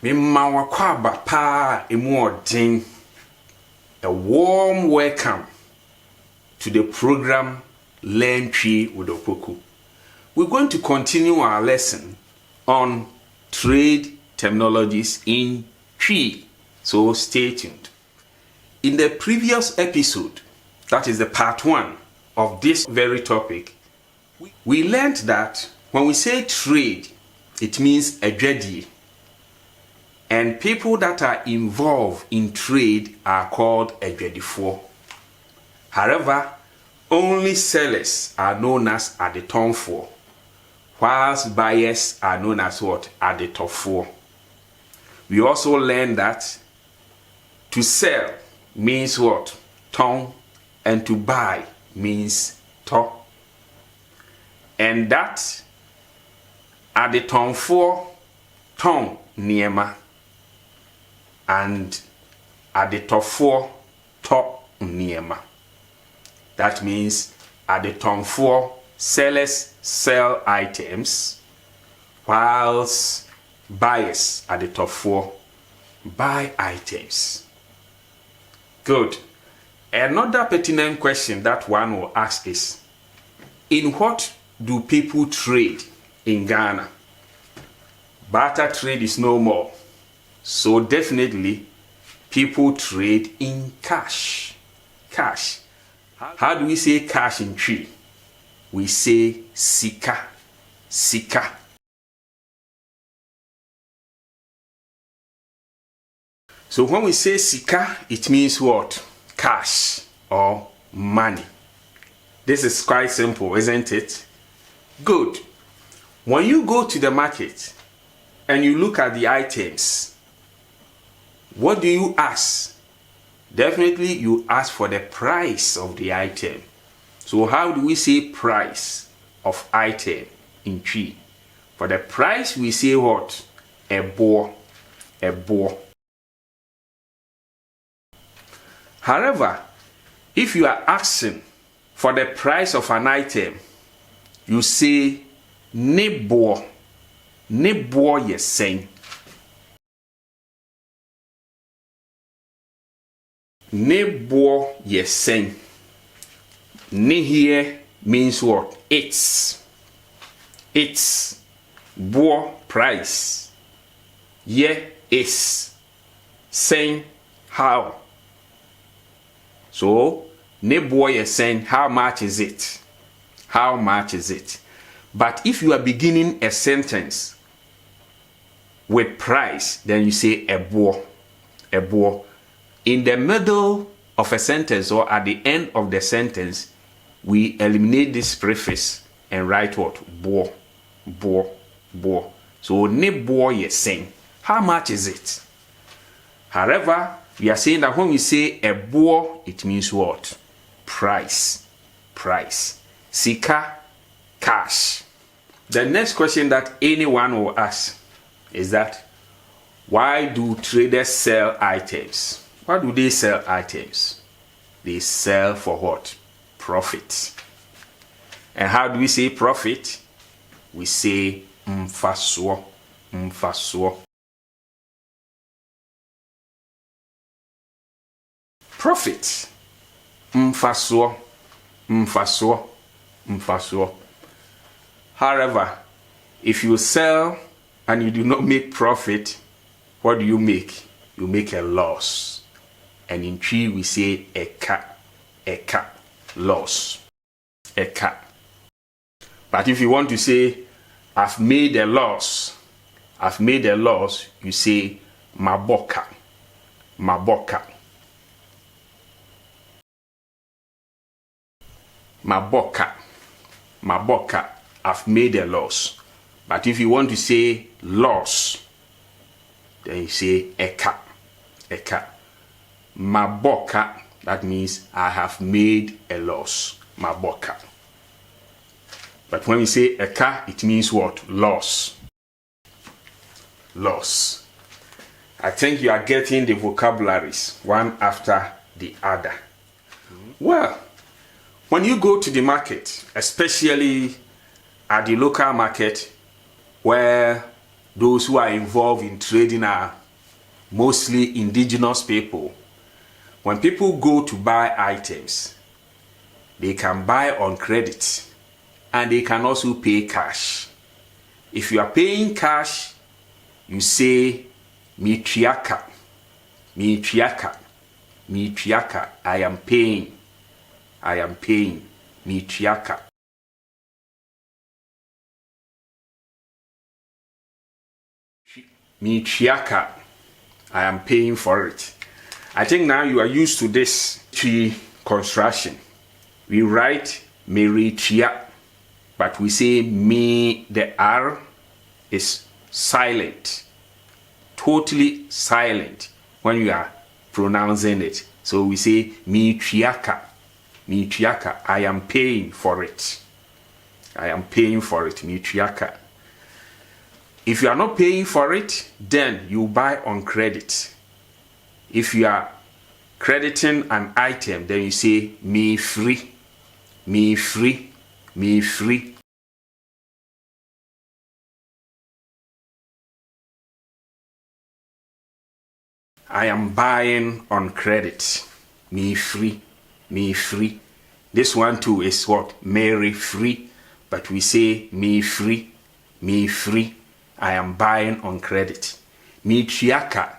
Mema wakwaba pa emu odin. A warm welcome to the program Learn Tree with Opoku. We're going to continue our lesson on trade terminologies in tree. So stay tuned. In the previous episode, that is the part 1 of this very topic, we learned that when we say trade, it means adwadi. And people that are involved in trade are called adwadifoɔ. However, only sellers are known as adetɔnfoɔ, whilst buyers are known as what? Adetɔfoɔ. We also learned that to sell means what? Tɔn, and to buy means tɔ. And that adetɔnfoɔ tɔn nneɛma and adetɔfoɔ tɔ nneɛma. That means adetɔnfoɔ, sellers sell items, whilst buyers, adetɔfoɔ, buy items. Good. Another pertinent question that one will ask is, in what do people trade in Ghana? Barter trade is no more. So definitely, people trade in cash. Cash. How do we say cash in tree? We say Sika. Sika. So when we say Sika, it means what? Cash or money. This is quite simple, isn't it? Good. When you go to the market and you look at the items, what do you ask? Definitely you ask for the price of the item. So how do we say price of item in tree? For the price we say what? Ɛboɔ. Ɛboɔ. However, if you are asking for the price of an item, you say ne boɔ. Ne boɔ yɛ sɛn. Ne boɔ yɛ sɛn. Ne here means what? It's. Boɔ price. Ye is. Sɛn how. So ne boɔ yɛ sɛn. How much is it? How much is it? But if you are beginning a sentence with price, then you say ɛboɔ. Ɛboɔ. In the middle of a sentence or at the end of the sentence, we eliminate this prefix and write what? Boɔ. Boɔ. Boɔ. So ne boɔ yɛ sɛn. How much is it? However, we are saying that when we say ɛboɔ, it means what? Price. Price. Sika, cash. The next question that anyone will ask is that, why do traders sell items? Why do they sell items? They sell for what? Profit. And how do we say profit? We say Mfasoɔ. Mfasoɔ. Profit. Mfasoɔ. Mfasoɔ. Mfasoɔ. However, if you sell and you do not make profit, what do you make? You make a loss. And in tree we say eka, loss, eka. But if you want to say, I've made a loss, you say maboka, maboka, maboka, maboka. I've made a loss. But if you want to say loss, then you say eka, eka. Maboka, that means I have made a loss. Maboka. But when we say eka, it means what? Loss. Loss. I think you are getting the vocabularies one after the other. Well, when you go to the market, especially at the local market where those who are involved in trading are mostly indigenous people. When people go to buy items, they can buy on credit and they can also pay cash. If you are paying cash, you say mitriaka, mitriaka, mitriaka. I am paying, mitriaka. Mitriaka, I am paying for it. I think now you are used to this tree construction. We write meritria, but we say me, the R is silent, totally silent when you are pronouncing it. So we say mitriaka, mitriaka, I am paying for it. I am paying for it, mitriaka. If you are not paying for it, then you buy on credit. If you are crediting an item, then you say me free, me free, me free. I am buying on credit. Me free, me free. This one too is what? Mary free, but we say me free, me free. I am buying on credit. Me triaka,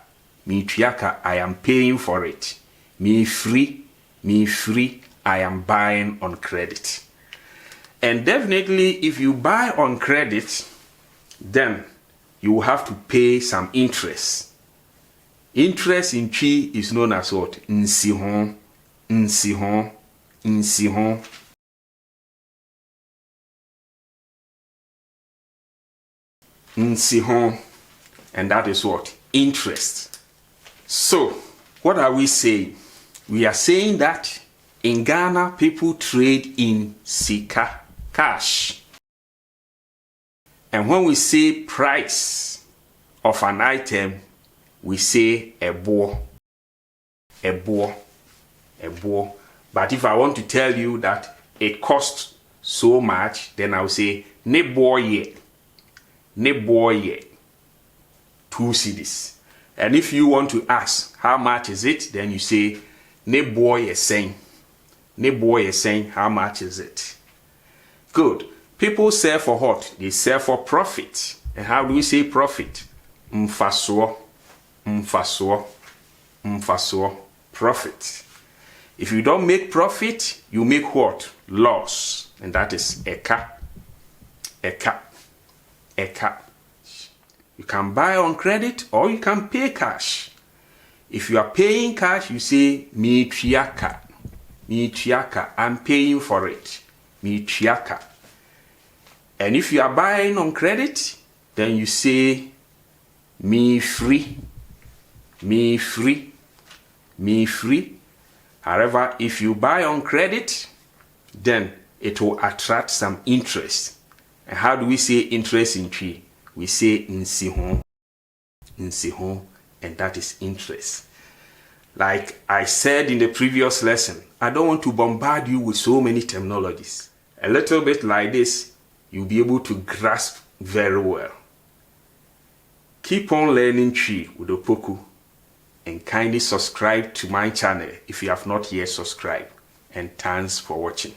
I am paying for it. Me free, I am buying on credit. And definitely, if you buy on credit, then you will have to pay some interest. Interest in Chi is known as what? Nsihon, nsihon, nsihon. Nsihon, and that is what? Interest. So, what are we saying? We are saying that in Ghana, people trade in Sika, cash. And when we say price of an item, we say Ɛboɔ, Ɛboɔ, Ɛboɔ. But if I want to tell you that it costs so much, then I'll say ne boye, 2 cedis. And if you want to ask how much is it, then you say ne boye saying, how much is it? Good. People sell for what? They sell for profit. And how do we say profit? Mfasoɔ, Mfasoɔ, Mfasoɔ, profit. If you don't make profit, you make what? Loss. And that is eka, eka, eka. You can buy on credit or you can pay cash. If you are paying cash, you say mitriaka, mitriaka, I'm paying for it, mitriaka. And if you are buying on credit, then you say me free, me free, me free. However, if you buy on credit, then it will attract some interest. And how do we say interest in Chi? We say nsihon, nsihon, and that is interest. Like I said in the previous lesson, I don't want to bombard you with so many terminologies. A little bit like this, you'll be able to grasp very well. Keep on learning Chi with Opoku, and kindly subscribe to my channel if you have not yet subscribed. And thanks for watching.